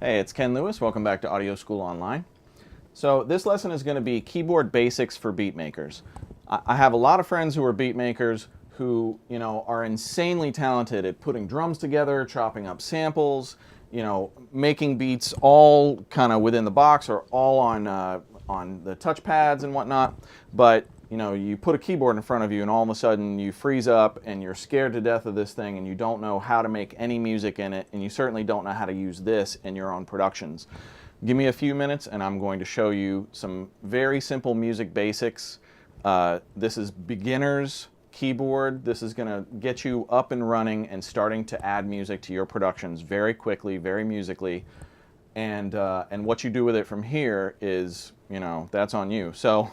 Hey, it's Ken Lewis. Welcome back to Audio School Online. So this lesson is going to be keyboard basics for beat makers. I have a lot of friends who are beat makers who, are insanely talented at putting drums together, chopping up samples, making beats all kind of within the box or all on the touch pads and whatnot. But you put a keyboard in front of you and all of a sudden you freeze up and you're scared to death of this thing and you don't know how to make any music in it, and you certainly don't know how to use this in your own productions. Give me a few minutes and I'm going to show you some very simple music basics. This is beginner's keyboard. This is going to get you up and running and starting to add music to your productions very quickly, very musically. And what you do with it from here is, that's on you. So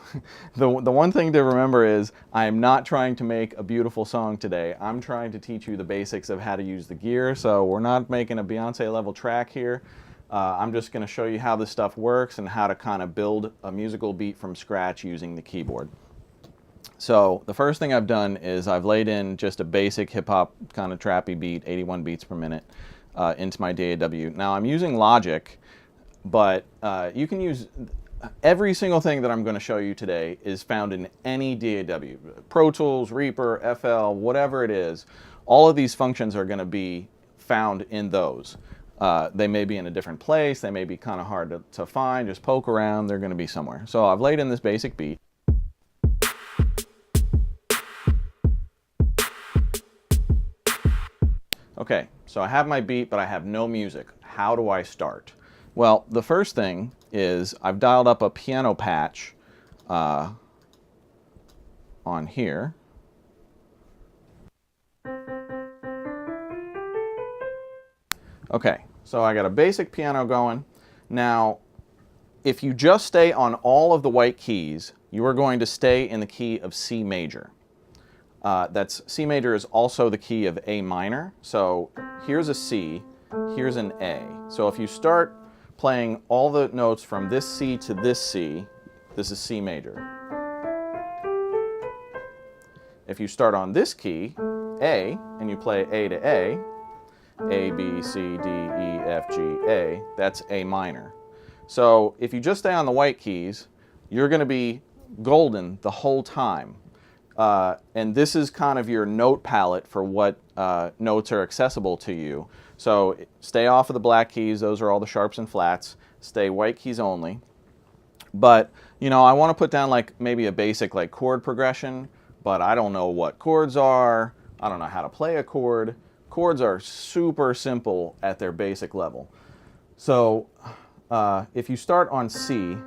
the one thing to remember is I am not trying to make a beautiful song today. I'm trying to teach you the basics of how to use the gear. So we're not making a Beyonce level track here. I'm just going to show you how this stuff works and how to kind of build a musical beat from scratch using the keyboard. So the first thing I've done is I've laid in just a basic hip-hop kind of trappy beat, 81 beats per minute, into my DAW. Now I'm using Logic, but you can use every single thing that I'm going to show you today is found in any DAW. Pro Tools, Reaper, FL, whatever it is, all of these functions are going to be found in those. They may be in a different place, they may be kind of hard to find, just poke around, they're going to be somewhere. So I've laid in this basic beat. Okay, so I have my beat, but I have no music. How do I start? Well, the first thing is I've dialed up a piano patch on here. Okay, so I got a basic piano going. Now, if you just stay on all of the white keys, you are going to stay in the key of C major. C major is also the key of A minor. So here's a C, here's an A. So if you start playing all the notes from this C to this C, this is C major. If you start on this key, A, and you play A to A, B, C, D, E, F, G, A, that's A minor. So if you just stay on the white keys, you're going to be golden the whole time. And this is kind of your note palette for what notes are accessible to you. So stay off of the black keys, those are all the sharps and flats. Stay white keys only. But, I want to put down like maybe a basic like chord progression, but I don't know what chords are. I don't know how to play a chord. Chords are super simple at their basic level. So if you start on C,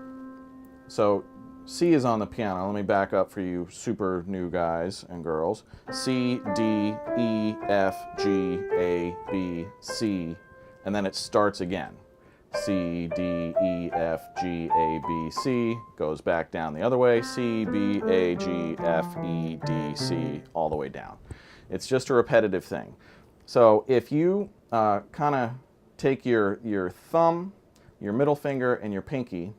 so C is on the piano. Let me back up for you super new guys and girls. C, D, E, F, G, A, B, C, and then it starts again. C, D, E, F, G, A, B, C, goes back down the other way. C, B, A, G, F, E, D, C, all the way down. It's just a repetitive thing. So if you kind of take your thumb, your middle finger, and your pinky,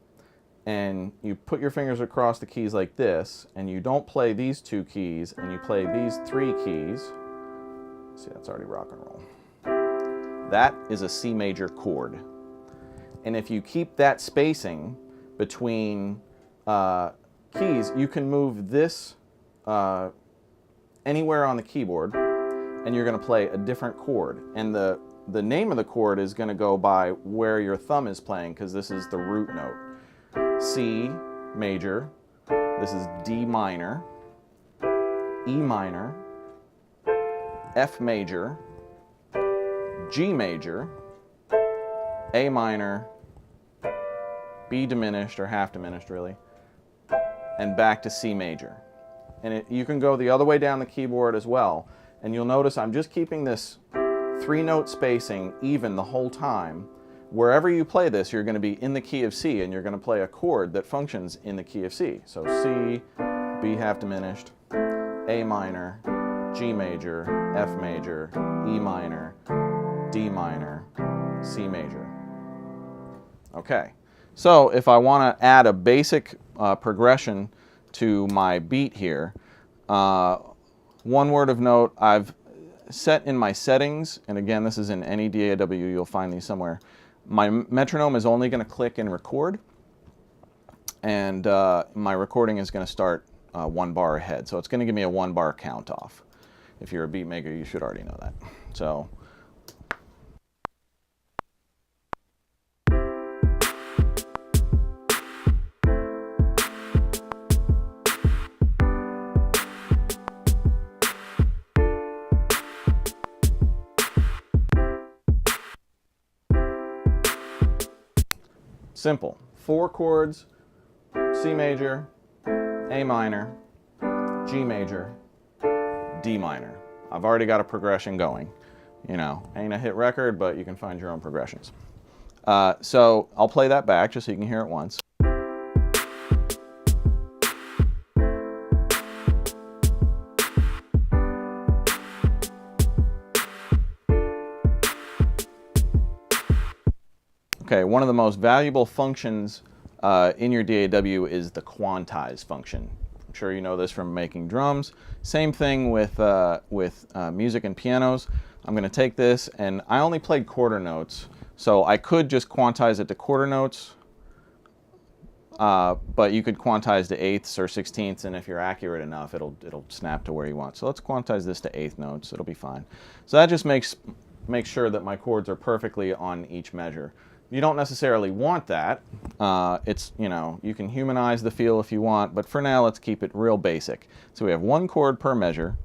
and you put your fingers across the keys like this, and you don't play these two keys, and you play these three keys. See, that's already rock and roll. That is a C major chord. And if you keep that spacing between keys, you can move this anywhere on the keyboard, and you're going to play a different chord. And the name of the chord is going to go by where your thumb is playing, because this is the root note. C major, this is D minor, E minor, F major, G major, A minor, B diminished or half diminished really, and back to C major. And you can go the other way down the keyboard as well. And you'll notice I'm just keeping this 3-note spacing even the whole time. Wherever you play this, you're going to be in the key of C, and you're going to play a chord that functions in the key of C. So C, B half diminished, A minor, G major, F major, E minor, D minor, C major. Okay, so if I want to add a basic progression to my beat here, one word of note, I've set in my settings, and again, this is in any DAW, you'll find these somewhere. My metronome is only going to click and record, and my recording is going to start 1 bar ahead. So it's going to give me a 1 bar count off. If you're a beat maker, you should already know that. So simple. 4 chords, C major, A minor, G major, D minor. I've already got a progression going. You know, ain't a hit record, but you can find your own progressions. So I'll play that back just so you can hear it once. Okay, one of the most valuable functions in your DAW is the quantize function. I'm sure you know this from making drums. Same thing with music and pianos. I'm going to take this, and I only played quarter notes, so I could just quantize it to quarter notes, but you could quantize to eighths or sixteenths, and if you're accurate enough, it'll snap to where you want. So let's quantize this to eighth notes. It'll be fine. So that just makes sure that my chords are perfectly on each measure. You don't necessarily want that. It's, you know, you can humanize the feel if you want, but for now, let's keep it real basic. So we have 1 chord per measure.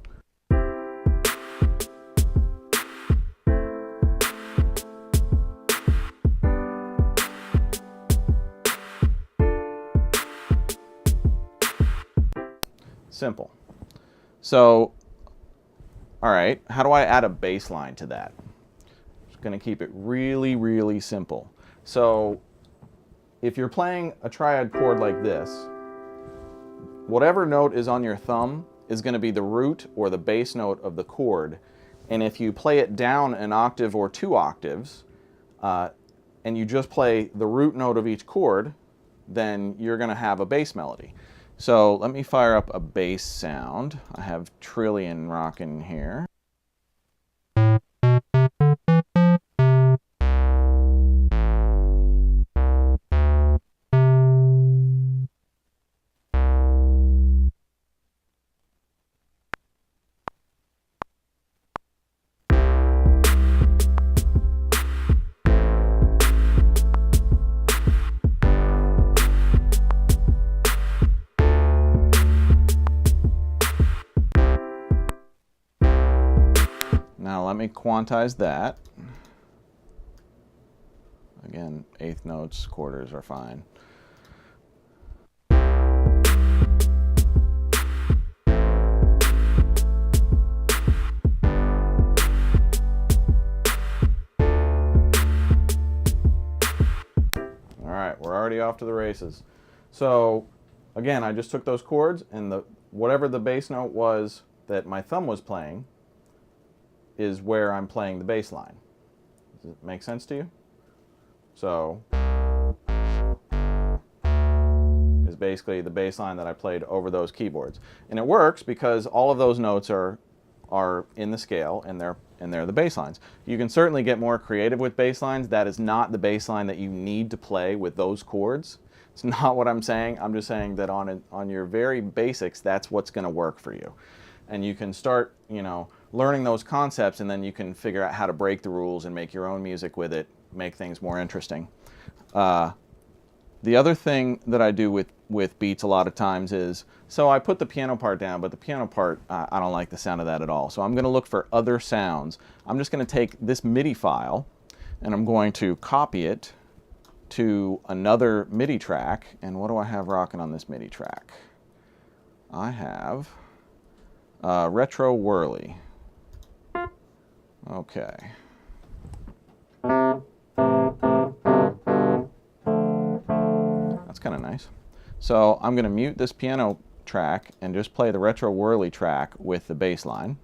Simple. So, all right, how do I add a bass line to that? Just going to keep it really, really simple. So if you're playing a triad chord like this, whatever note is on your thumb is going to be the root or the bass note of the chord. And if you play it down an octave or 2 octaves, and you just play the root note of each chord, then you're going to have a bass melody. So let me fire up a bass sound. I have Trillion rocking here. Now let me quantize that. Again, eighth notes, quarters are fine. All right, we're already off to the races. So again, I just took those chords, and whatever the bass note was that my thumb was playing is where I'm playing the bass line. Does it make sense to you? So is basically the bass line that I played over those keyboards. And it works because all of those notes are in the scale, and they're the bass lines. You can certainly get more creative with bass lines. That is not the bass line that you need to play with those chords. It's not what I'm saying. I'm just saying that on your very basics, that's what's going to work for you. And you can start, you know, learning those concepts, and then you can figure out how to break the rules and make your own music with it, make things more interesting. The other thing that I do with beats a lot of times is, so I put the piano part down, but the piano part, I don't like the sound of that at all. So I'm going to look for other sounds. I'm just going to take this MIDI file, and I'm going to copy it to another MIDI track. And what do I have rocking on this MIDI track? I have Retro Whirly. Okay. That's kind of nice. So I'm going to mute this piano track and just play the Retro Whirly track with the bass line.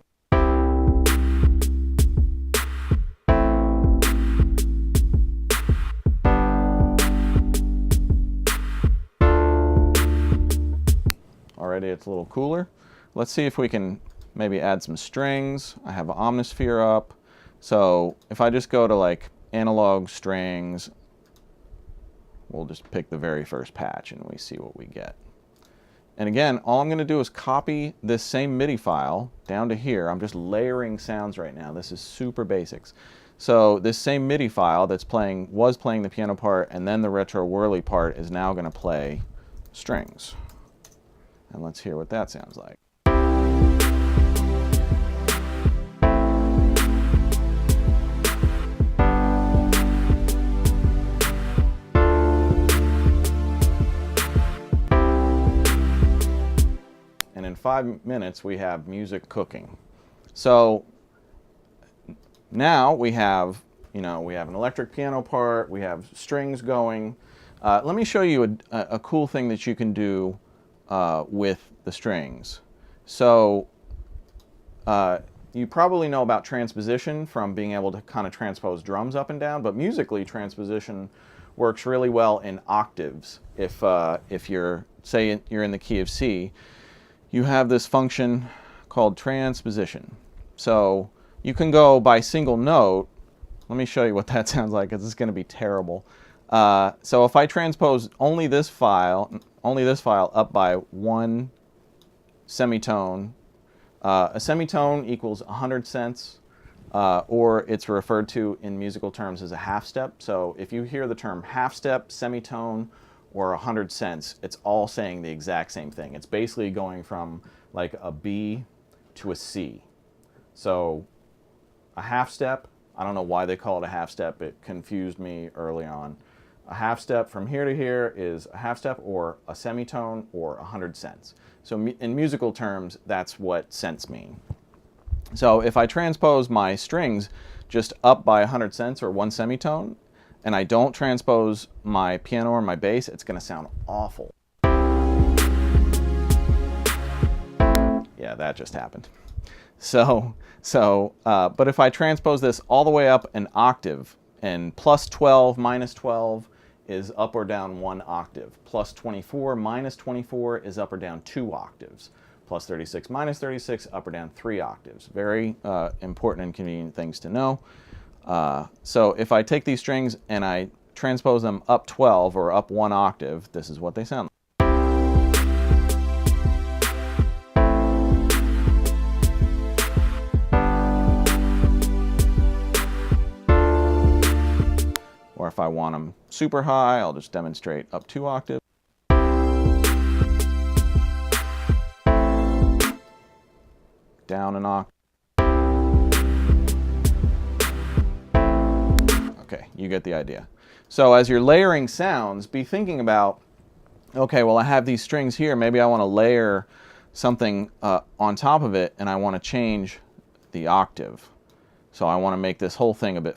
Already it's a little cooler. Let's see if we can maybe add some strings. I have Omnisphere up. So if I just go to like analog strings. We'll just pick the very first patch and we see what we get. And again, all I'm going to do is copy this same MIDI file down to here. I'm just layering sounds right now. This is super basics. So this same MIDI file that's was playing the piano part and then the retro whirly part is now going to play strings. And let's hear what that sounds like. And in 5 minutes, we have music cooking. So now we have, we have an electric piano part, we have strings going. Let me show you a cool thing that you can do with the strings. So you probably know about transposition from being able to kind of transpose drums up and down, but musically transposition works really well in octaves. If you're, say you're in the key of C, you have this function called transposition. So you can go by single note. Let me show you what that sounds like, because it's going to be terrible. So if I transpose only this file up by one semitone, a semitone equals 100 cents, or it's referred to in musical terms as a half step. So if you hear the term half step, semitone, or 100 cents, it's all saying the exact same thing. It's basically going from like a B to a C. So a half step, I don't know why they call it a half step, it confused me early on. A half step from here to here is a half step or a semitone or 100 cents. So in musical terms, that's what cents mean. So if I transpose my strings just up by 100 cents or one semitone, and I don't transpose my piano or my bass, it's going to sound awful. Yeah, that just happened. But if I transpose this all the way up an octave, and plus 12 minus 12 is up or down 1 octave. Plus 24 minus 24 is up or down 2 octaves. Plus 36 minus 36, up or down 3 octaves. Very important and convenient things to know. So if I take these strings and I transpose them up 12 or up 1 octave, this is what they sound like. Or if I want them super high, I'll just demonstrate up 2 octaves. Down an octave. Okay, you get the idea. So as you're layering sounds, be thinking about, okay, well I have these strings here, maybe I want to layer something on top of it and I want to change the octave. So I want to make this whole thing a bit.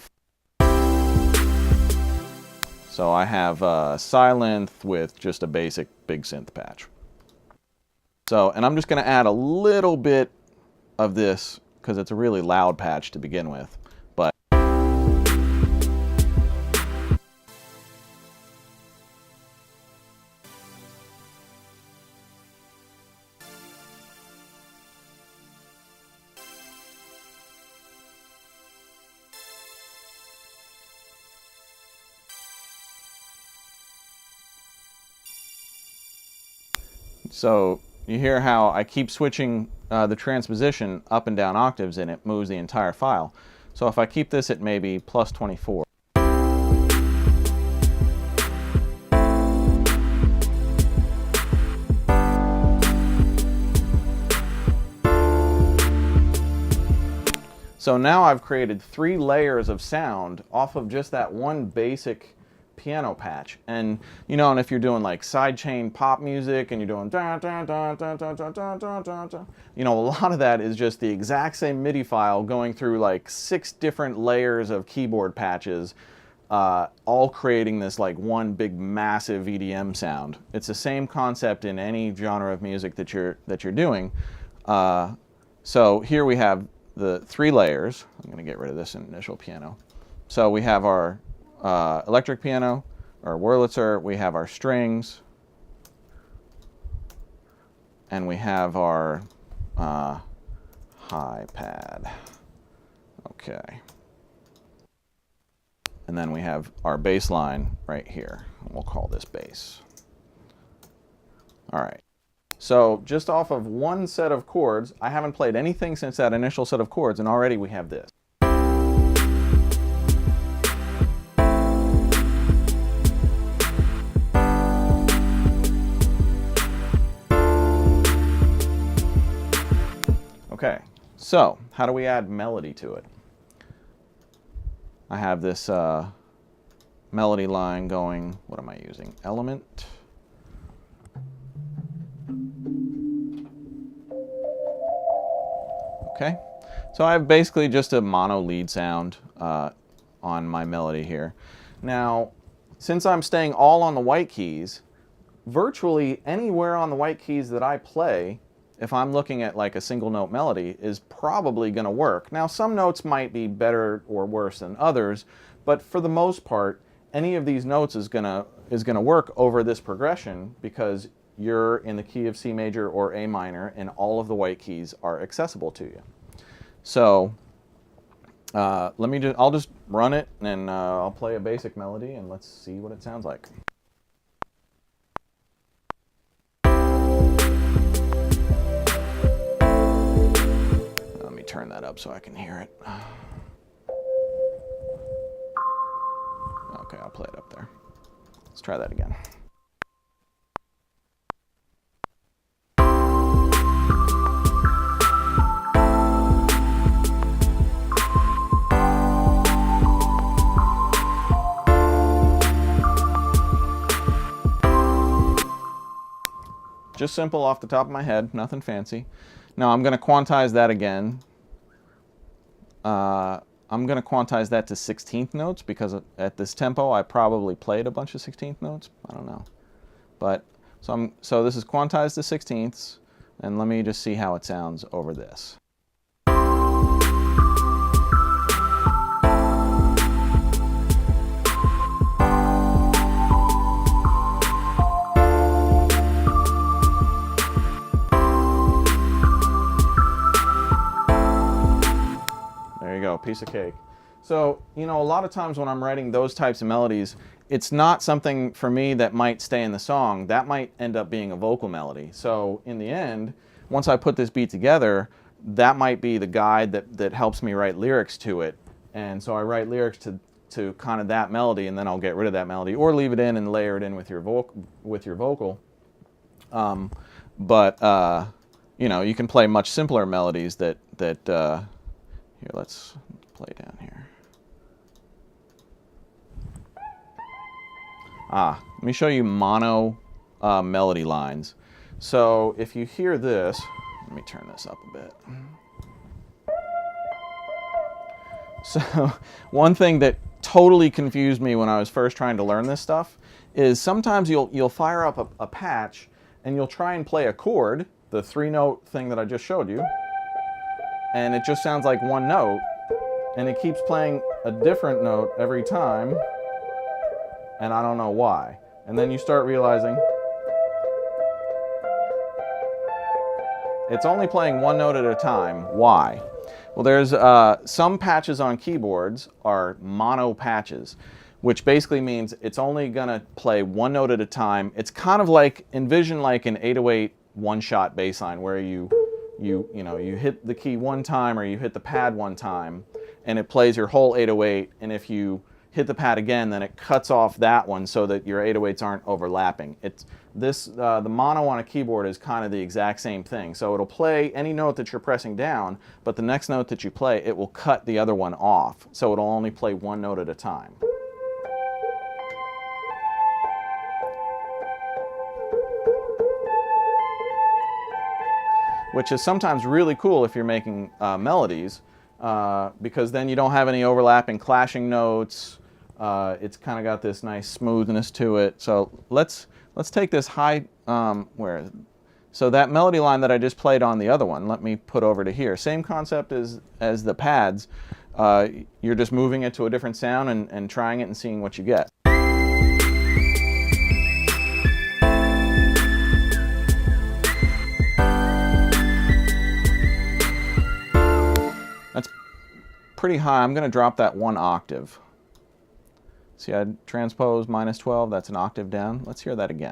So I have Sylenth with just a basic big synth patch. So, and I'm just going to add a little bit of this because it's a really loud patch to begin with. But so you hear how I keep switching the transposition up and down octaves and it moves the entire file. So if I keep this at maybe plus 24. So now I've created 3 layers of sound off of just that one basic piano patch. And and if you're doing like sidechain pop music and you're doing a lot of that is just the exact same MIDI file going through like 6 different layers of keyboard patches, all creating this like one big massive EDM sound. It's the same concept in any genre of music that you're doing. So here we have the 3 layers. I'm going to get rid of this initial piano. So we have our electric piano, our Wurlitzer, we have our strings, and we have our high pad. Okay. and then we have our bass line right here. We'll call this bass. All right. So just off of one set of chords, I haven't played anything since that initial set of chords, and already we have this. Okay, so how do we add melody to it? I have this melody line going, what am I using? Element. Okay, so I have basically just a mono lead sound on my melody here. Now, since I'm staying all on the white keys, virtually anywhere on the white keys that I play, if I'm looking at like a single note melody, is probably going to work. Now, some notes might be better or worse than others, but for the most part, any of these notes is gonna work over this progression because you're in the key of C major or A minor, and all of the white keys are accessible to you. So I'll just run it, and I'll play a basic melody, and let's see what it sounds like. Let me turn that up so I can hear it. Okay, I'll play it up there. Let's try that again. Just simple off the top of my head, nothing fancy. Now I'm going to quantize that again. I'm going to quantize that to 16th notes because at this tempo I probably played a bunch of 16th notes. I don't know. But so this is quantized to 16ths, and let me just see how it sounds over this. Piece of cake. So, you know, a lot of times when I'm writing those types of melodies, it's not something for me that might stay in the song. That might end up being a vocal melody. So in the end, once I put this beat together, that might be the guide that helps me write lyrics to it. And so I write lyrics to kind of that melody, and then I'll get rid of that melody or leave it in and layer it in with your vocal. You know, you can play much simpler melodies that here, let's play down here. Let me show you mono melody lines. So if you hear this, let me turn this up a bit. So one thing that totally confused me when I was first trying to learn this stuff is sometimes you'll fire up a patch and you'll try and play a chord, the 3-note thing that I just showed you, and it just sounds like one note, and it keeps playing a different note every time, and I don't know why. And then you start realizing it's only playing one note at a time. Why? Well, there's some patches on keyboards are mono patches, which basically means it's only gonna play one note at a time. It's kind of like, envision like an 808 one-shot bass line where you hit the key one time or you hit the pad one time and it plays your whole 808, and if you hit the pad again, then it cuts off that one so that your 808s aren't overlapping. The mono on a keyboard is kind of the exact same thing. So it'll play any note that you're pressing down, but the next note that you play, it will cut the other one off. So it'll only play one note at a time. Which is sometimes really cool if you're making melodies, because then you don't have any overlapping clashing notes. It's kind of got this nice smoothness to it. So let's take this high, so that melody line that I just played on the other one, let me put over to here. Same concept as the pads. You're just moving it to a different sound and trying it and seeing what you get. That's pretty high. I'm going to drop that one octave. See, I transpose minus 12, that's an octave down. Let's hear that again.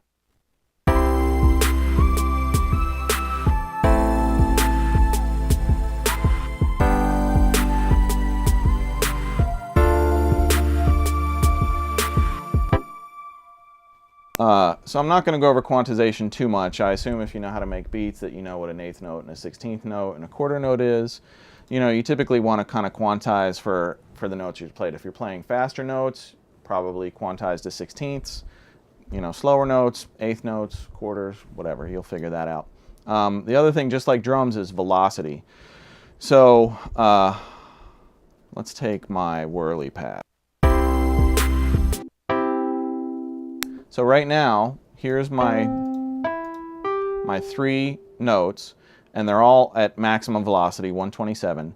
So I'm not going to go over quantization too much. I assume if you know how to make beats that you know what an eighth note and a 16th note and a quarter note is. You know, you typically want to kind of quantize for the notes you've played. If you're playing faster notes, probably quantize to 16ths. You know, slower notes, eighth notes, quarters, whatever. You'll figure that out. The other thing, just like drums, is velocity. So let's take my whirly pad. So right now, here's my 3 notes, and they're all at maximum velocity, 127.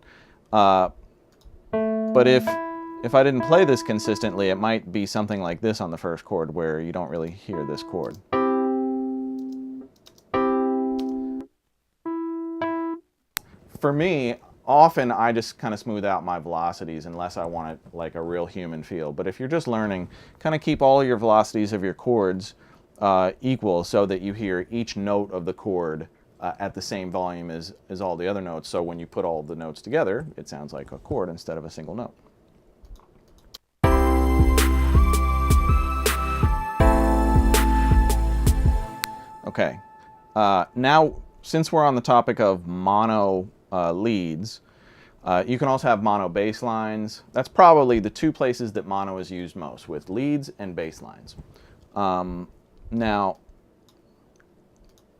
But if I didn't play this consistently, it might be something like this on the first chord, where you don't really hear this chord. For me, often I just kind of smooth out my velocities unless I want it like a real human feel. But if you're just learning, kind of keep all your velocities of your chords equal so that you hear each note of the chord at the same volume as all the other notes. So when you put all the notes together, it sounds like a chord instead of a single note. Okay, now since we're on the topic of mono leads, you can also have mono bass lines. That's probably the 2 places that mono is used most, with leads and bass lines. Now,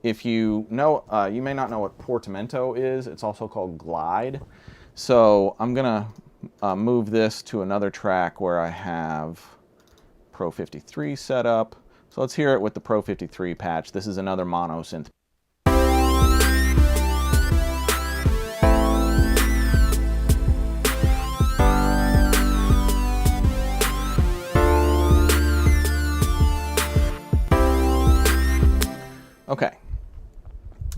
if you know, you may not know what portamento is. It's also called glide. So I'm gonna move this to another track where I have Pro 53 set up. So let's hear it with the Pro 53 patch. This is another mono synth. Okay,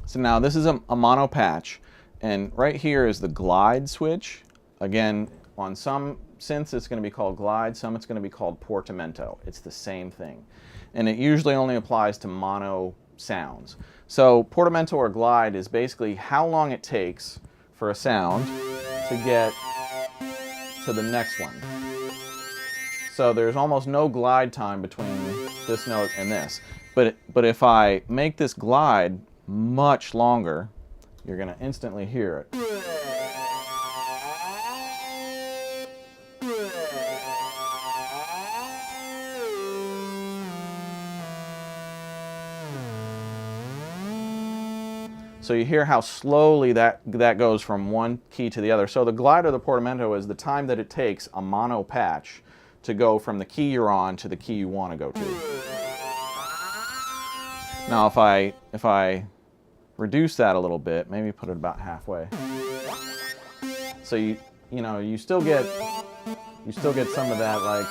so now this is a mono patch, and right here is the glide switch. Again, on some synths it's going to be called glide, some it's going to be called portamento. It's the same thing. And it usually only applies to mono sounds. So portamento or glide is basically how long it takes for a sound to get to the next one. So there's almost no glide time between this note and this. But if I make this glide much longer, you're going to instantly hear it. So you hear how slowly that goes from one key to the other. So the glide or the portamento is the time that it takes a mono patch to go from the key you're on to the key you want to go to. Now if I reduce that a little bit, maybe put it about halfway. So you still get some of that, like,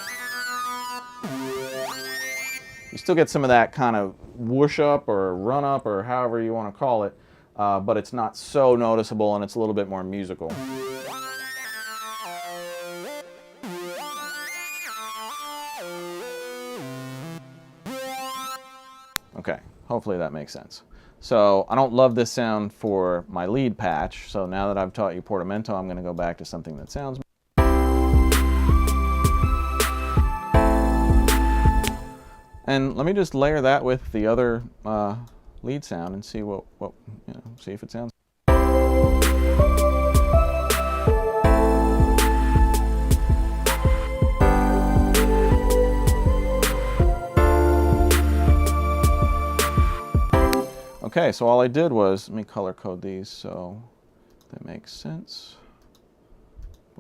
you still get some of that kind of whoosh up or run up or however you want to call it, but it's not so noticeable and it's a little bit more musical. Okay, hopefully that makes sense. So I don't love this sound for my lead patch, so now that I've taught you portamento, I'm going to go back to something that sounds. And let me just layer that with the other lead sound and see see if it sounds. Okay, so all I did was, let me color code these so that makes sense.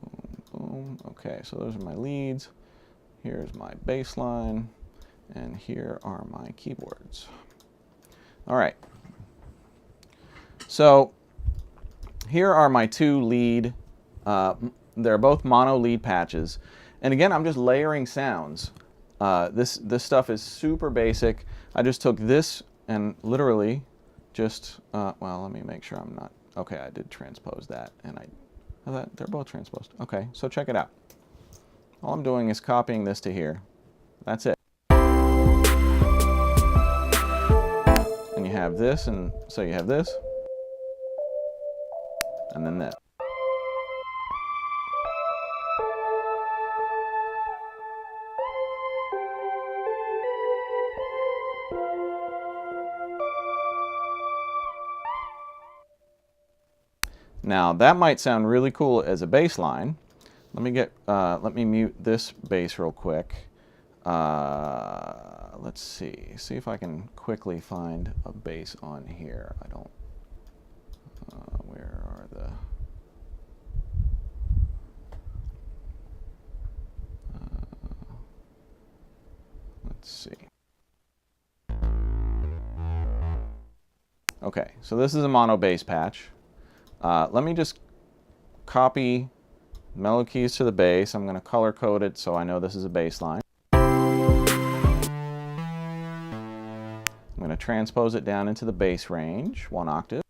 Boom, boom. Okay, so those are my leads. Here's my bass line, and here are my keyboards. All right. So here are my 2 lead. They're both mono lead patches, and again, I'm just layering sounds. This stuff is super basic. I just took this and literally just, well, let me make sure I'm not, okay, I did transpose that, and they're both transposed. Okay, so check it out. All I'm doing is copying this to here. That's it. And you have this, and so you have this, and then this. Now that might sound really cool as a bass line. Let me mute this bass real quick. Let's see if I can quickly find a bass on here. I don't, where are the, let's see. Okay, so this is a mono bass patch. Let me just copy mellow keys to the bass. I'm going to color code it so I know this is a bass line. I'm going to transpose it down into the bass range, 1 octave.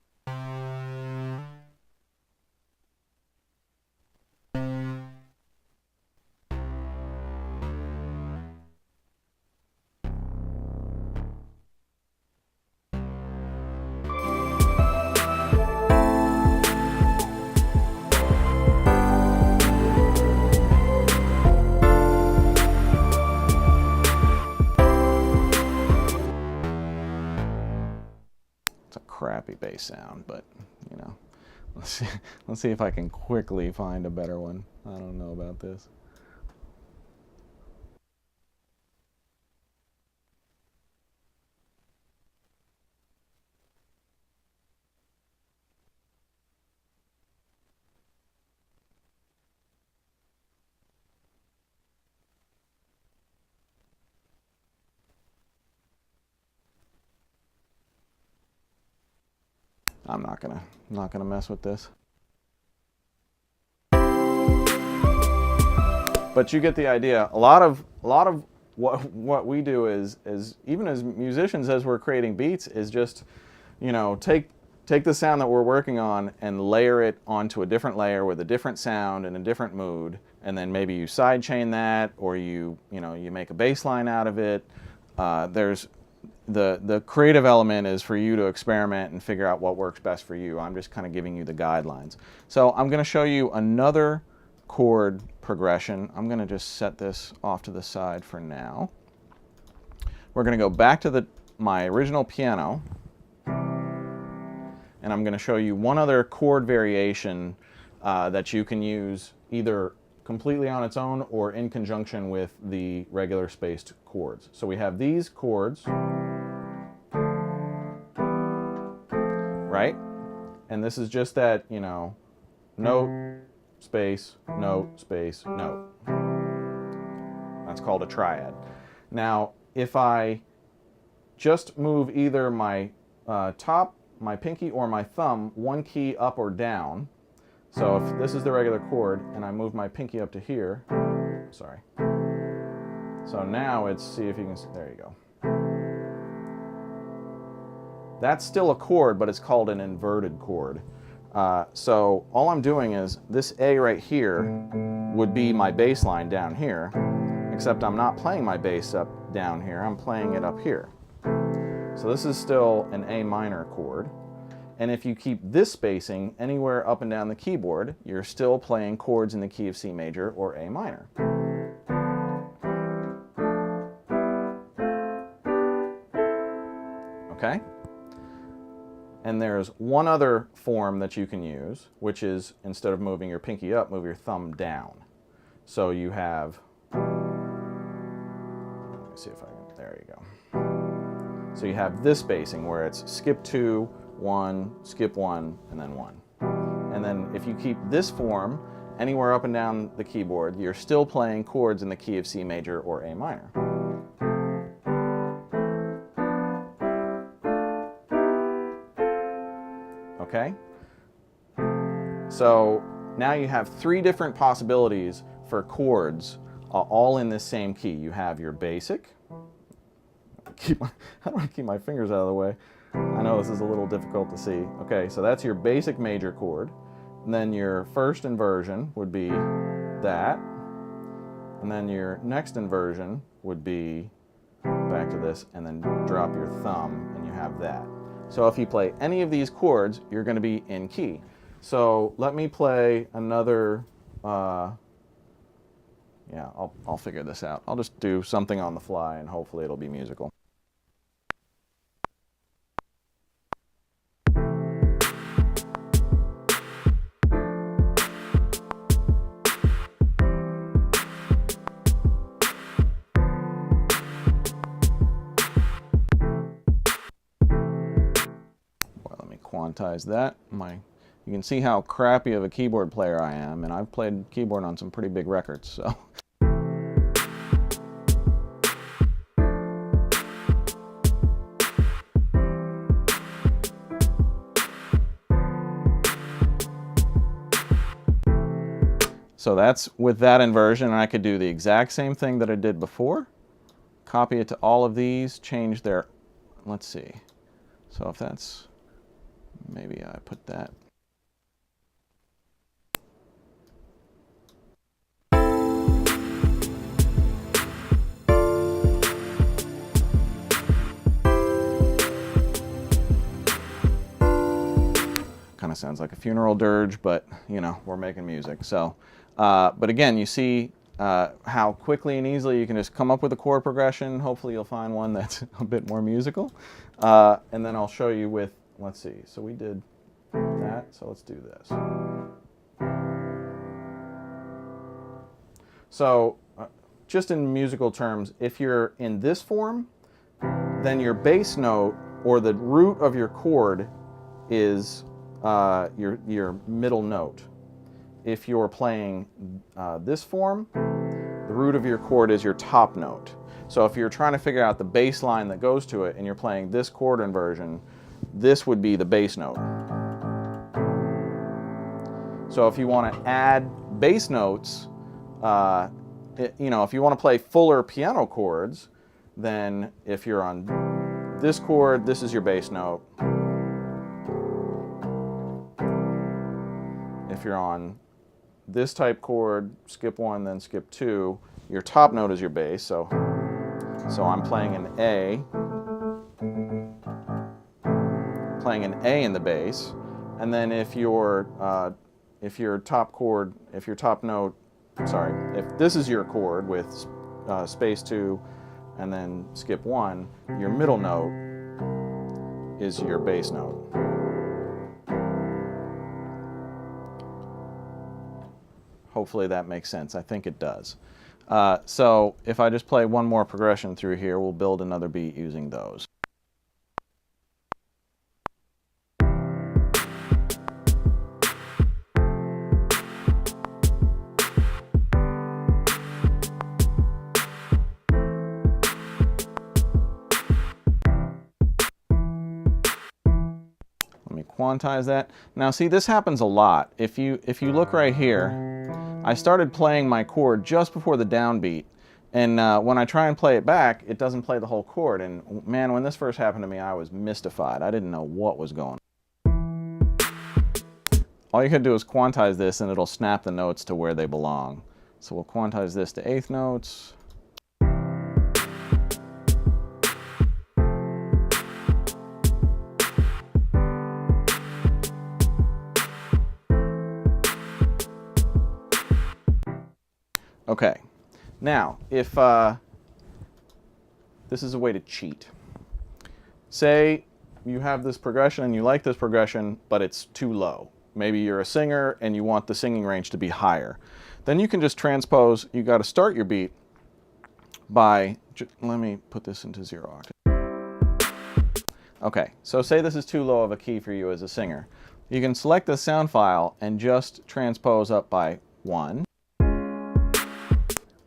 It's a crappy bass sound, but you know, let's see if I can quickly find a better one. I don't know about this. I'm not gonna mess with this. But you get the idea. A lot of what we do is even as musicians, as we're creating beats, is just, you know, take the sound that we're working on and layer it onto a different layer with a different sound and a different mood, and then maybe you sidechain that, or you make a bass line out of it. There's the creative element is for you to experiment and figure out what works best for you. I'm just kind of giving you the guidelines. So I'm going to show you another chord progression. I'm going to just set this off to the side for now. We're going to go back to my original piano, and I'm going to show you one other chord variation that you can use either completely on its own or in conjunction with the regular spaced chords. So we have these chords, right? And this is just that, you know, note, space, note, space, note. That's called a triad. Now, if I just move either my my pinky or my thumb 1 key up or down, so if this is the regular chord and I move my pinky up to here, sorry. So now it's, see if you can, there you go. That's still a chord, but it's called an inverted chord. So all I'm doing is this A right here would be my bass line down here, except I'm not playing my bass up down here, I'm playing it up here. So this is still an A minor chord. And if you keep this spacing anywhere up and down the keyboard, you're still playing chords in the key of C major or A minor. Okay? And there's one other form that you can use, which is instead of moving your pinky up, move your thumb down. So you have, let me see if I can, there you go. So you have this spacing where it's skip 2, 1, skip 1, and then 1. And then if you keep this form anywhere up and down the keyboard, you're still playing chords in the key of C major or A minor. Okay? So now you have 3 different possibilities for chords, all in this same key. You have your basic. How do I keep my fingers out of the way? I know this is a little difficult to see. Okay, so that's your basic major chord. And then your first inversion would be that. And then your next inversion would be back to this, and then drop your thumb, and you have that. So if you play any of these chords, you're going to be in key. So let me play another, yeah, I'll figure this out. I'll just do something on the fly, and hopefully it'll be musical. Quantize that. You can see how crappy of a keyboard player I am, and I've played keyboard on some pretty big records, so. So that's with that inversion, and I could do the exact same thing that I did before. Copy it to all of these, change their, let's see. So if that's, maybe I put that. Kind of sounds like a funeral dirge, but you know, we're making music. So, but again, you see how quickly and easily you can just come up with a chord progression. Hopefully you'll find one that's a bit more musical. And then I'll show you with, let's see, so we did that, so let's do this. So just in musical terms, if you're in this form, then your bass note, or the root of your chord, is your middle note. If you're playing this form, the root of your chord is your top note. So if you're trying to figure out the bass line that goes to it, and you're playing this chord inversion, this would be the bass note. So if you want to add bass notes, you know, if you want to play fuller piano chords, then if you're on this chord, this is your bass note. If you're on this type chord, skip 1, then skip 2, your top note is your bass. So I'm playing an A. Playing an A in the bass, and then if your top chord, if your top note, sorry, if this is your chord with space 2 and then skip 1, your middle note is your bass note. Hopefully that makes sense. I think it does. So if I just play one more progression through here, we'll build another beat using those. Quantize that. Now see, this happens a lot. If you look right here, I started playing my chord just before the downbeat, and when I try and play it back, it doesn't play the whole chord. And man, when this first happened to me, I was mystified. I didn't know what was going on. All you can do is quantize this, and it'll snap the notes to where they belong. So we'll quantize this to eighth notes. Okay, now if this is a way to cheat. Say you have this progression and you like this progression, but it's too low. Maybe you're a singer and you want the singing range to be higher. Then you can just transpose. You got to start your beat by, let me put this into 0 octave. Okay, so say this is too low of a key for you as a singer. You can select the sound file and just transpose up by 1.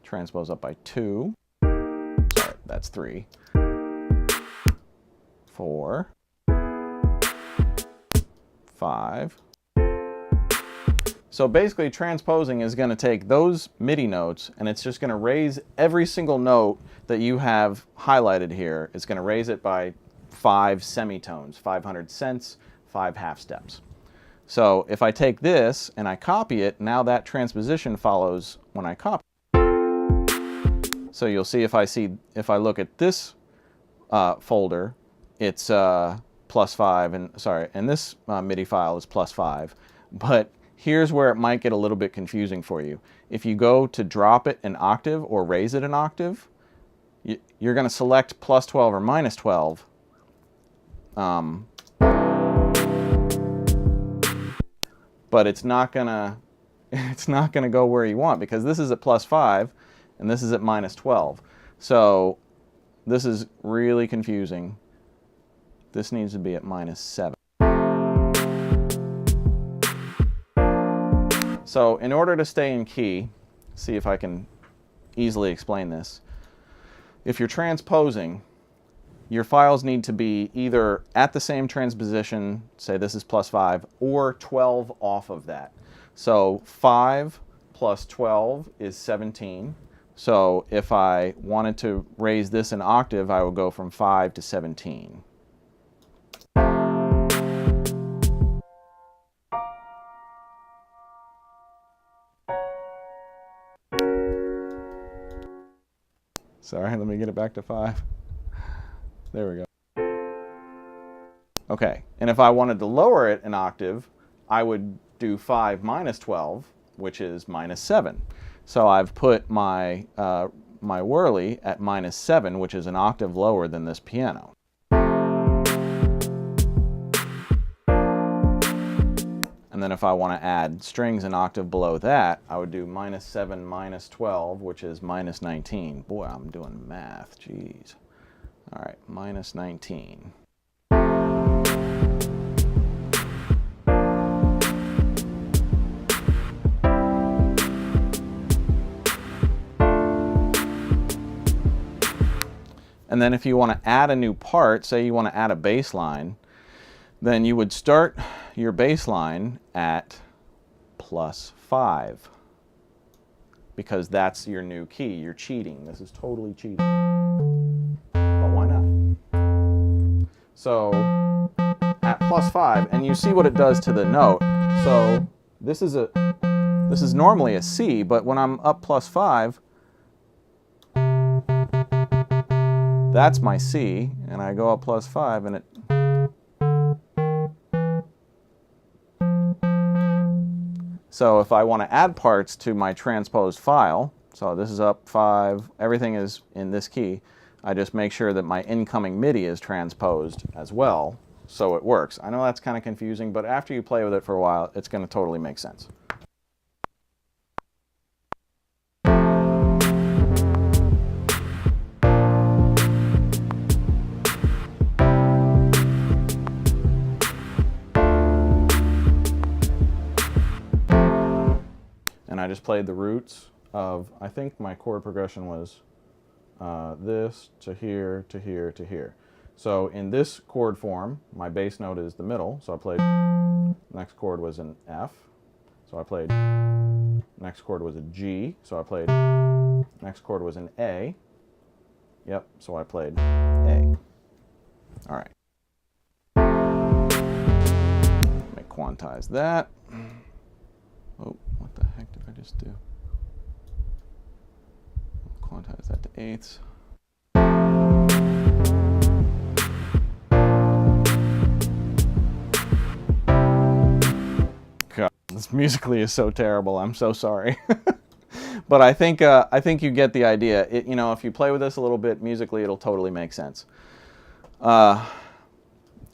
Transpose up by 2. Sorry, that's 3. 4. 5. So basically transposing is going to take those MIDI notes and it's just going to raise every single note that you have highlighted here. It's going to raise it by 5 semitones, 500 cents, 5 half steps. So if I take this and I copy it, now that transposition follows when I copy. So you'll see if I look at this folder, it's +5, and this MIDI file is +5. But here's where it might get a little bit confusing for you. If you go to drop it an octave or raise it an octave, you're going to select +12 or -12. But it's not gonna go where you want, because this is at +5 and this is at -12. So this is really confusing. This needs to be at -7. So in order to stay in key, see if I can easily explain this. If you're transposing, your files need to be either at the same transposition, say this is +5, or 12 off of that. So 5 plus 12 is 17. So if I wanted to raise this an octave, I would go from 5 to 17. Sorry, let me get it back to 5. There we go. Okay, and if I wanted to lower it an octave, I would do 5 minus 12, which is -7. So I've put my, my whirly at -7, which is an octave lower than this piano. And then if I want to add strings an octave below that, I would do -7 minus 12, which is -19. Boy, I'm doing math, jeez. All right, -19. And then if you want to add a new part, say you want to add a bass line, then you would start your bass line at +5, because that's your new key. You're cheating. This is totally cheating. But why not? So at +5, and you see what it does to the note. So this is normally a C, but when I'm up +5, that's my C, and I go up +5, and it. So if I want to add parts to my transposed file, so this is up 5, everything is in this key, I just make sure that my incoming MIDI is transposed as well, so it works. I know that's kind of confusing, but after you play with it for a while, it's going to totally make sense. I just played the roots of, I think my chord progression was this to here to here to here. So in this chord form, my bass note is the middle, so I played, next chord was an F, so I played, next chord was a G, so I played, next chord was an A, yep, so I played A. All right. Let me quantize that. Oh, what the heck did I just do? Quantize that to eighths. God, this musically is so terrible. I'm so sorry. But I think you get the idea. You know, if you play with this a little bit musically, it'll totally make sense.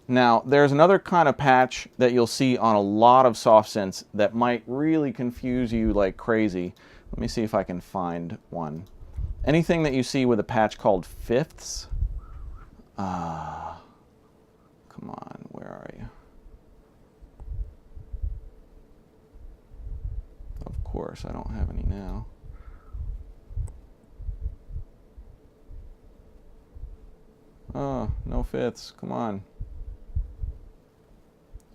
Now, there's another kind of patch that you'll see on a lot of soft synths that might really confuse you like crazy. Let me see if I can find one. Anything that you see with a patch called fifths. Come on, where are you? Of course, I don't have any now. Oh, no fifths, come on.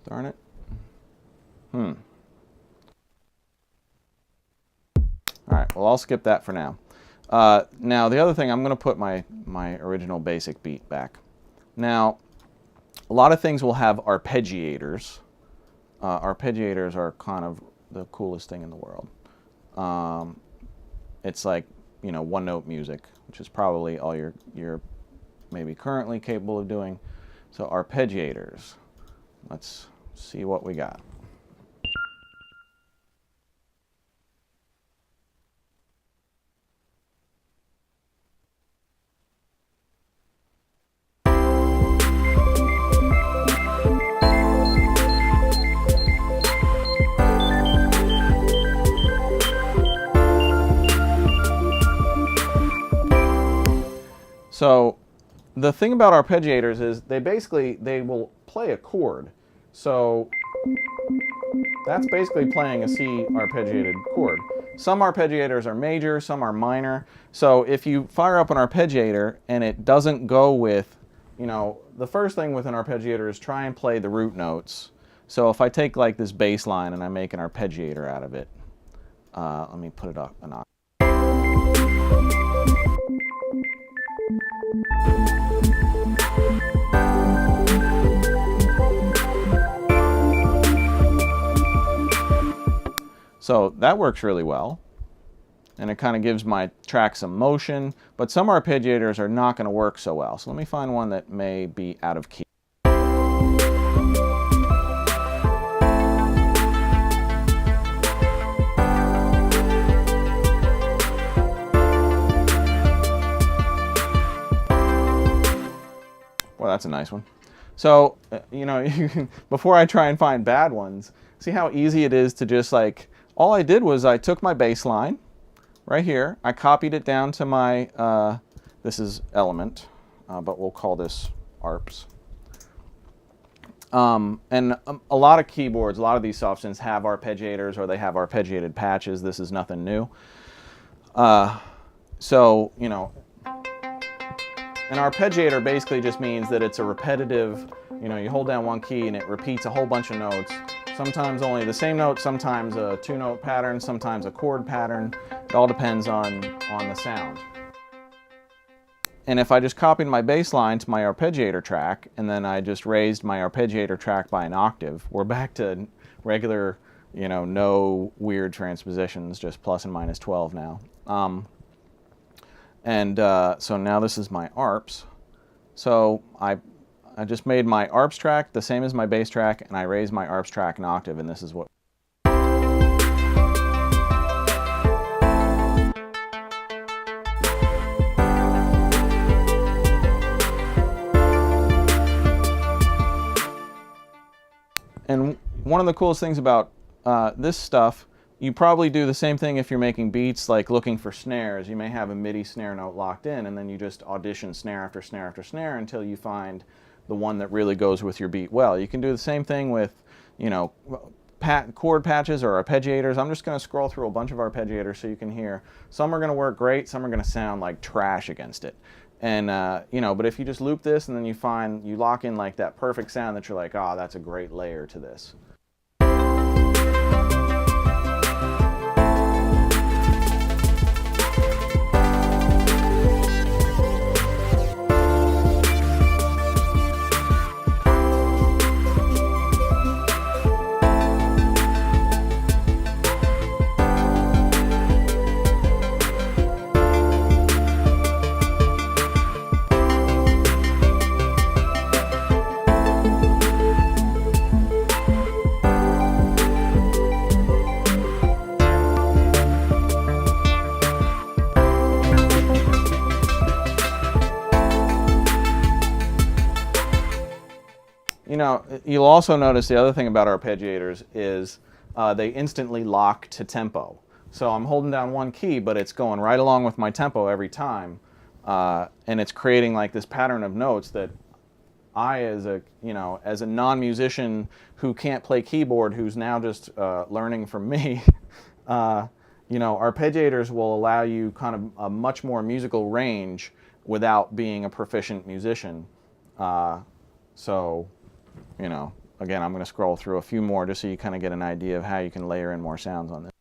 Darn it. All right, well, I'll skip that for now. Now, the other thing, I'm going to put my original basic beat back. Now, a lot of things will have arpeggiators. Arpeggiators are kind of the coolest thing in the world. It's like one note music, which is probably all you're maybe currently capable of doing. So arpeggiators, let's see what we got. So the thing about arpeggiators is they will play a chord. So that's basically playing a C arpeggiated chord. Some arpeggiators are major, some are minor. So if you fire up an arpeggiator and it doesn't go with, the first thing with an arpeggiator is try and play the root notes. So if I take like this bass line and I make an arpeggiator out of it, let me put it up an octave. So that works really well, and it kind of gives my track some motion, but some arpeggiators are not going to work so well. So let me find one that may be out of key. Well, that's a nice one. So, before I try and find bad ones, see how easy it is to just like, all I did was I took my bass line right here, I copied it down to my, this is Element, but we'll call this ARPS. And a lot of keyboards, a lot of these soft synths have arpeggiators or they have arpeggiated patches. This is nothing new. So, an arpeggiator basically just means that it's a repetitive, you hold down one key and it repeats a whole bunch of notes. Sometimes only the same note, sometimes a two-note pattern, sometimes a chord pattern. It all depends on the sound. And if I just copied my bass line to my arpeggiator track, and then I just raised my arpeggiator track by an octave, we're back to regular, no weird transpositions, just plus and minus 12 now. So now this is my ARPS. So I just made my ARPS track the same as my bass track, and I raised my ARPS track an octave, and this is what. And one of the coolest things about this stuff, you probably do the same thing if you're making beats, like looking for snares. You may have a MIDI snare note locked in, and then you just audition snare after snare after snare until you find the one that really goes with your beat well. You can do the same thing with, chord patches or arpeggiators. I'm just going to scroll through a bunch of arpeggiators so you can hear. Some are going to work great, some are going to sound like trash against it. And, but if you just loop this and then you lock in like that perfect sound that you're like, oh, that's a great layer to this. You'll also notice the other thing about arpeggiators is they instantly lock to tempo. So I'm holding down one key, but it's going right along with my tempo every time, and it's creating like this pattern of notes that I, as a non-musician who can't play keyboard, who's now just learning from me, arpeggiators will allow you kind of a much more musical range without being a proficient musician. Again, I'm going to scroll through a few more just so you kind of get an idea of how you can layer in more sounds on this.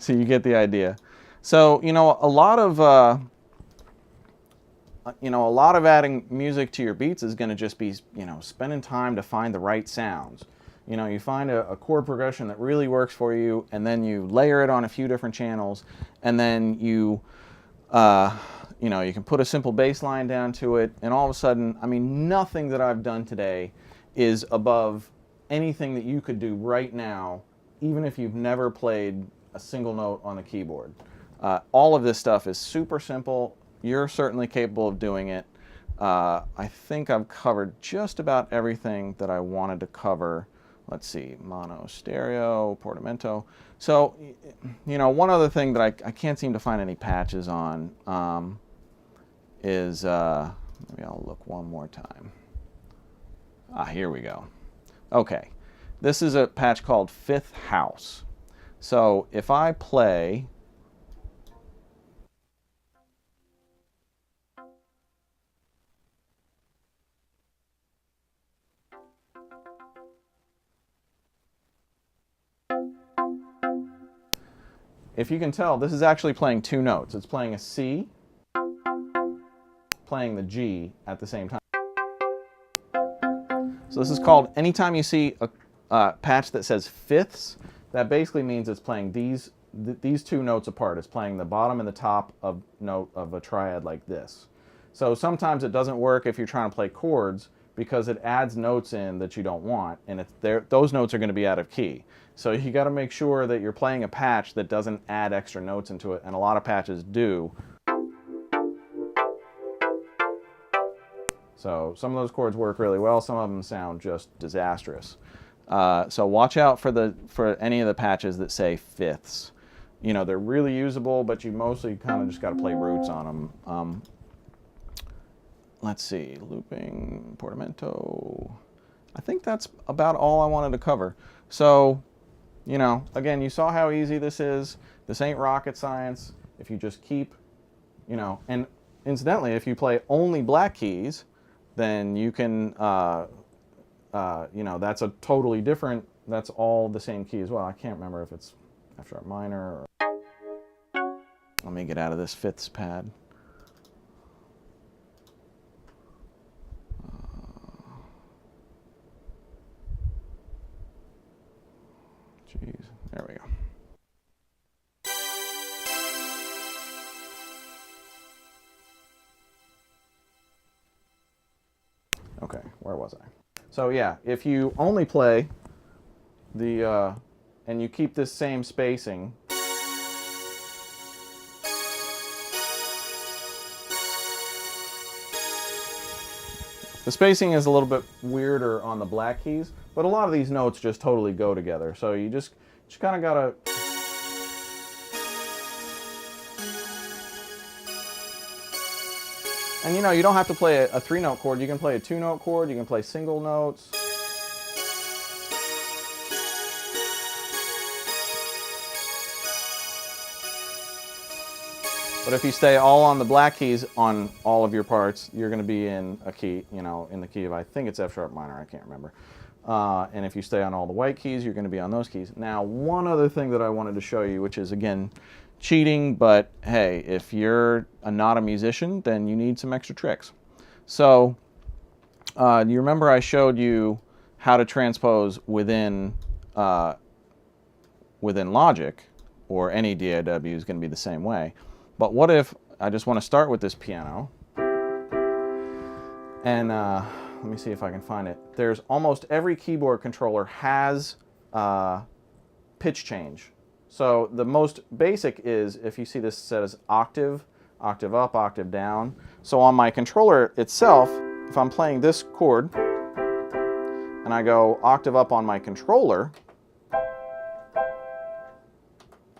So you get the idea. So, a lot of adding music to your beats is going to just be, spending time to find the right sounds. You find a chord progression that really works for you, and then you layer it on a few different channels, and then you can put a simple bass line down to it, and all of a sudden, nothing that I've done today is above anything that you could do right now, even if you've never played a single note on the keyboard. All of this stuff is super simple. You're certainly capable of doing it. I think I've covered just about everything that I wanted to cover. Let's see, mono, stereo, portamento. So, one other thing that I can't seem to find any patches on is, maybe I'll look one more time. Here we go. Okay, this is a patch called Fifth House. So if I play, if you can tell, this is actually playing two notes. It's playing a C, playing the G at the same time. So this is called, anytime you see a patch that says fifths, that basically means it's playing these two notes apart. It's playing the bottom and the top of note of a triad like this. So sometimes it doesn't work if you're trying to play chords because it adds notes in that you don't want, and those notes are going to be out of key. So you got to make sure that you're playing a patch that doesn't add extra notes into it, and a lot of patches do. So some of those chords work really well, some of them sound just disastrous. So watch out for any of the patches that say fifths. They're really usable, but you mostly kind of just got to play roots on them. Let's see, looping, portamento. I think that's about all I wanted to cover. So, again, you saw how easy this is. This ain't rocket science. If you just keep, and incidentally, if you play only black keys, then you can, that's a totally different, that's all the same key as well. I can't remember if it's F sharp minor or, let me get out of this fifths pad. Jeez, there we go. Okay, where was I? So yeah, if you only play the, and you keep this same spacing, the spacing is a little bit weirder on the black keys, but a lot of these notes just totally go together. So you just kind of gotta, and you don't have to play a 3-note chord. You can play a 2-note chord. You can play single notes. But if you stay all on the black keys on all of your parts, you're going to be in a key, in the key of, I think it's F sharp minor, I can't remember. And if you stay on all the white keys, you're going to be on those keys. Now, one other thing that I wanted to show you, which is, again, cheating, but hey, if you're not a musician, then you need some extra tricks. So, you remember I showed you how to transpose within Logic, or any DAW is going to be the same way. But what if I just want to start with this piano, and let me see if I can find it. There's almost every keyboard controller has pitch change. So the most basic is, if you see this says octave, octave up, octave down. So on my controller itself, if I'm playing this chord, and I go octave up on my controller,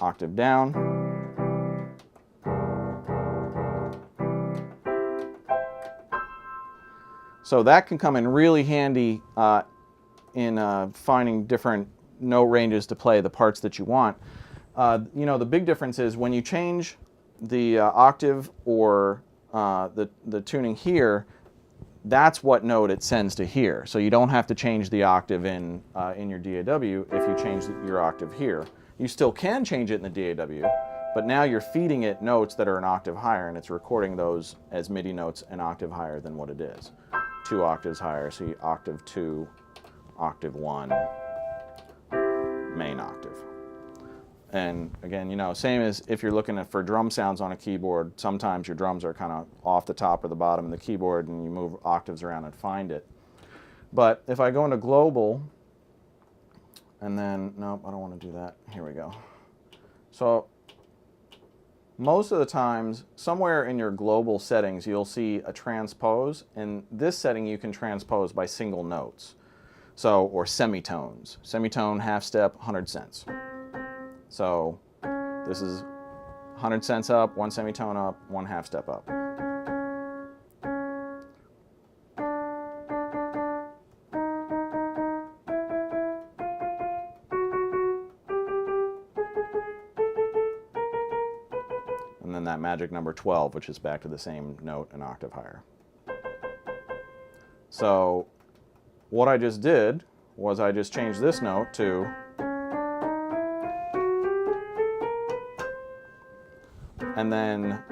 octave down, so that can come in really handy in finding different note ranges to play the parts that you want. The big difference is when you change the octave or the tuning here, that's what note it sends to here. So you don't have to change the octave in your DAW if you change your octave here. You still can change it in the DAW, but now you're feeding it notes that are an octave higher, and it's recording those as MIDI notes an octave higher than what it is. 2 octaves higher, so you octave 2, octave 1, main octave. And again, you know, same as if you're looking for drum sounds on a keyboard, sometimes your drums are kind of off the top or the bottom of the keyboard and you move octaves around and find it. But if I go into global, and then, nope, I don't want to do that. Here we go. So most of the times, somewhere in your global settings, you'll see a transpose. In this setting, you can transpose by single notes. So, or semitones. Semitone, half step, 100 cents. So this is 100 cents up, 1 semitone up, 1 half step up. And then that magic number 12, which is back to the same note an octave higher. So what I just did was I just changed this note to, and then,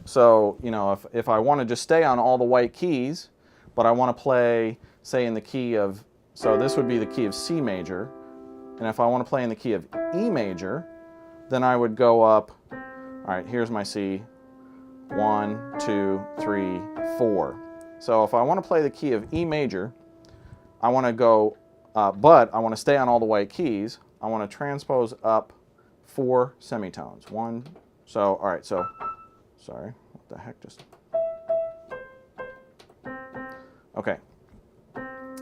so, you know, if I want to just stay on all the white keys, but I want to play, say, in the key of, so this would be the key of C major, and if I want to play in the key of E major, then I would go up, all right, here's my C, 1, 2, 3, 4. So if I want to play the key of E major, I want to go, but I want to stay on all the white keys, I want to transpose up 4 semitones. 1, so, all right, so, sorry, what the heck just, okay.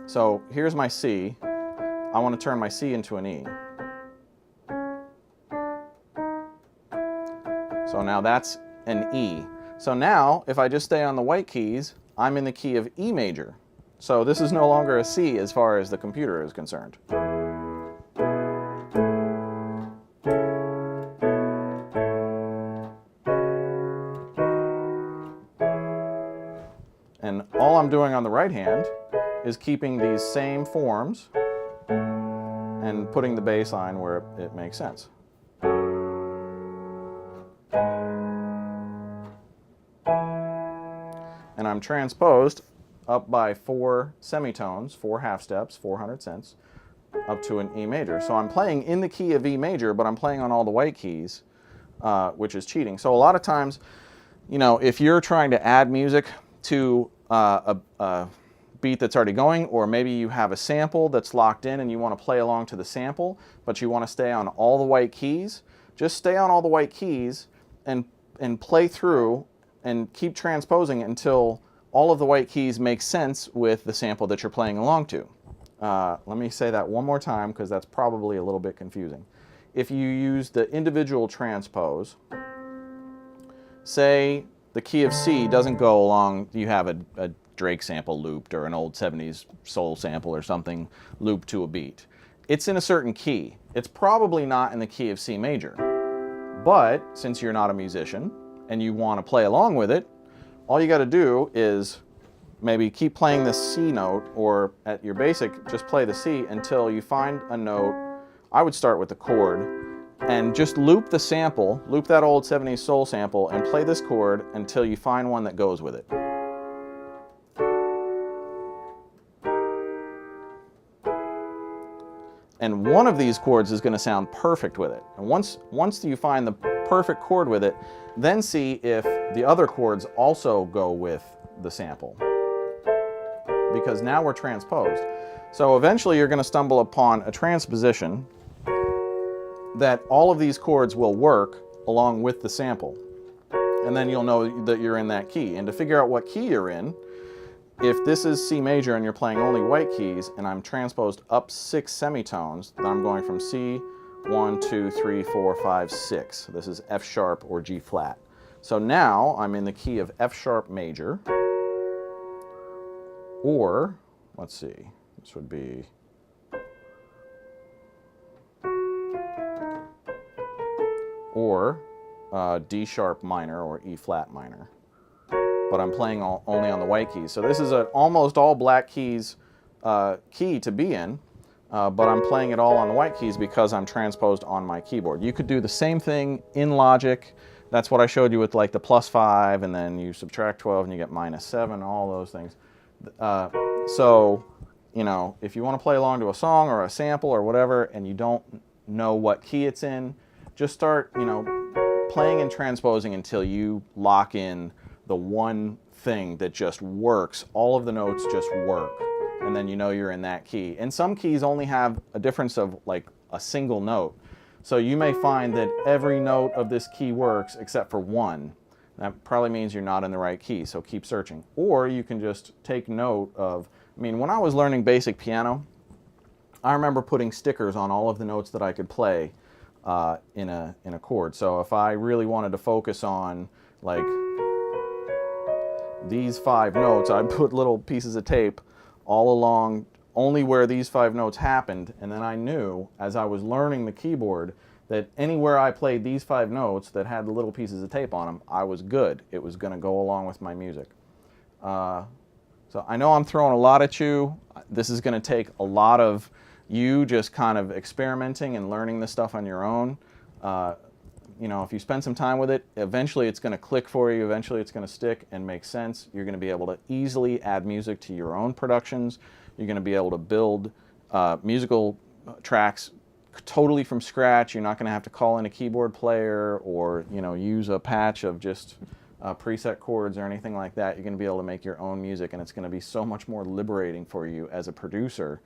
So here's my C. I want to turn my C into an E. So now that's an E. So now, if I just stay on the white keys, I'm in the key of E major. So this is no longer a C as far as the computer is concerned. And all I'm doing on the right hand is keeping these same forms and putting the bass line where it makes sense. And I'm transposed up by 4 semitones, 4 half steps, 400 cents, up to an E major. So I'm playing in the key of E major, but I'm playing on all the white keys, which is cheating. So a lot of times, you know, if you're trying to add music to a beat that's already going, or maybe you have a sample that's locked in and you want to play along to the sample, but you want to stay on all the white keys, just stay on all the white keys and play through and keep transposing until all of the white keys make sense with the sample that you're playing along to. Let me say that one more time because that's probably a little bit confusing. If you use the individual transpose, say the key of C doesn't go along, you have a Drake sample looped or an old 70s soul sample or something looped to a beat. It's in a certain key. It's probably not in the key of C major. But since you're not a musician and you want to play along with it, all you got to do is maybe keep playing this C note, or at your basic, just play the C until you find a note. I would start with the chord and just loop the sample, loop that old 70s soul sample and play this chord until you find one that goes with it. And one of these chords is going to sound perfect with it. And once you find the perfect chord with it, then see if the other chords also go with the sample. Because now we're transposed. So eventually you're going to stumble upon a transposition that all of these chords will work along with the sample. And then you'll know that you're in that key. And to figure out what key you're in, if this is C major and you're playing only white keys and I'm transposed up 6 semitones, then I'm going from C, 1, 2, 3, 4, 5, 6. This is F sharp or G flat. So now I'm in the key of F sharp major, or, let's see, this would be, or D sharp minor or E flat minor. But I'm playing only on the white keys. So this is an almost all black keys key to be in. but I'm playing it all on the white keys because I'm transposed on my keyboard. You could do the same thing in Logic. That's what I showed you with like the +5, and then you subtract 12 and you get -7, all those things. So, you know, if you want to play along to a song or a sample or whatever, and you don't know what key it's in, just start, you know, playing and transposing until you lock in the one thing that just works. All of the notes just work, and then you know you're in that key. And some keys only have a difference of like a single note. So you may find that every note of this key works except for one. That probably means you're not in the right key, so keep searching. Or you can just take note of, I mean, when I was learning basic piano, I remember putting stickers on all of the notes that I could play in a chord. So if I really wanted to focus on like these 5 notes, I'd put little pieces of tape all along only where these 5 notes happened, and then I knew as I was learning the keyboard that anywhere I played these 5 notes that had the little pieces of tape on them, I was good. It was going to go along with my music. So I know I'm throwing a lot at you. This is going to take a lot of you just kind of experimenting and learning this stuff on your own. You know, if you spend some time with it, eventually it's going to click for you. Eventually it's going to stick and make sense. You're going to be able to easily add music to your own productions. You're going to be able to build musical tracks totally from scratch. You're not going to have to call in a keyboard player or, you know, use a patch of just preset chords or anything like that. You're going to be able to make your own music, and it's going to be so much more liberating for you as a producer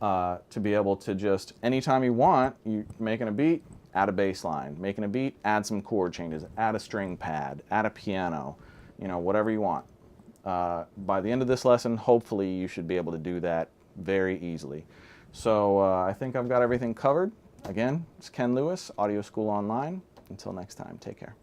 to be able to just, anytime you want, you making a beat, add a bass line, making a beat, add some chord changes, add a string pad, add a piano, you know, whatever you want. By the end of this lesson, hopefully you should be able to do that very easily. So I think I've got everything covered. Again, it's Ken Lewis, Audio School Online. Until next time, take care.